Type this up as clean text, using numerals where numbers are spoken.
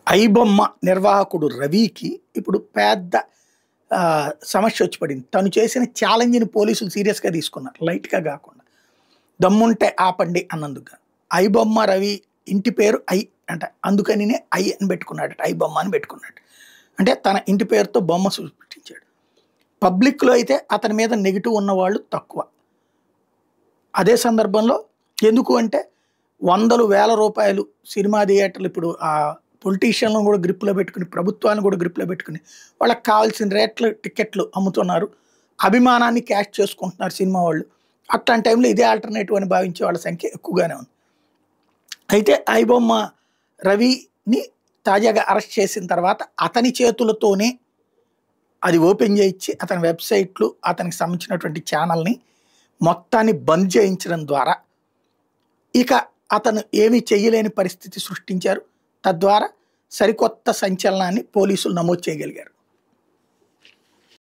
ఐబొమ్మ నిర్వాహకుడు రవికి ఇప్పుడు పెద్ద సమస్య వచ్చి పడింది. తను చేసిన ఛాలెంజ్‌ని పోలీసులు సీరియస్‌గా తీసుకున్నారు. లైట్‌గా గాకుండా. దమ్ముంటే ఆపండి అన్నందుకు. ఐబొమ్మ రవి ఇంటి పేరు ఐ అంట. అందుకనినే ఐ అని పెట్టుకున్నాడట. ఐబొమ్మ అని పెట్టుకున్నాడు. అంటే తన ఇంటి పేరుతో బొమ్మ సృష్టించాడు. పబ్లిక్‌లో అయితే అతని మీద నెగెటివ్ ఉన్నవాళ్ళు తక్కువ. అదే సందర్భంలో ఎందుకు అంటే వందలు వేల రూపాయలు సినిమా థియేటర్లు ఇప్పుడు పొలిటీషియన్లను కూడా గ్రిప్‌లో పెట్టుకుని, ప్రభుత్వాన్ని కూడా గ్రిప్‌లో పెట్టుకుని, వాళ్ళకి కావాల్సిన రేట్లు టికెట్లు అమ్ముతున్నారు. అభిమానాన్ని క్యాష్ చేసుకుంటున్నారు సినిమా వాళ్ళు. అట్లాంటి టైంలో ఇదే ఆల్టర్నేటివ్ అని భావించే వాళ్ళ సంఖ్య ఎక్కువగానే ఉంది. అయితే ఐబొమ్మ రవిని తాజాగా అరెస్ట్ చేసిన తర్వాత అతని చేతులతోనే అది ఓపెన్ చేయించి అతని వెబ్‌సైట్‌లు, అతనికి సంబంధించినటువంటి ఛానల్‌ని మొత్తాన్ని బంద్ చేయించడం ద్వారా ఇక అతను ఏమీ చేయలేని పరిస్థితి సృష్టించారు. తద్వారా సరికొత్త సంచలనాన్ని పోలీసులు నమోదు చేయగలిగారు.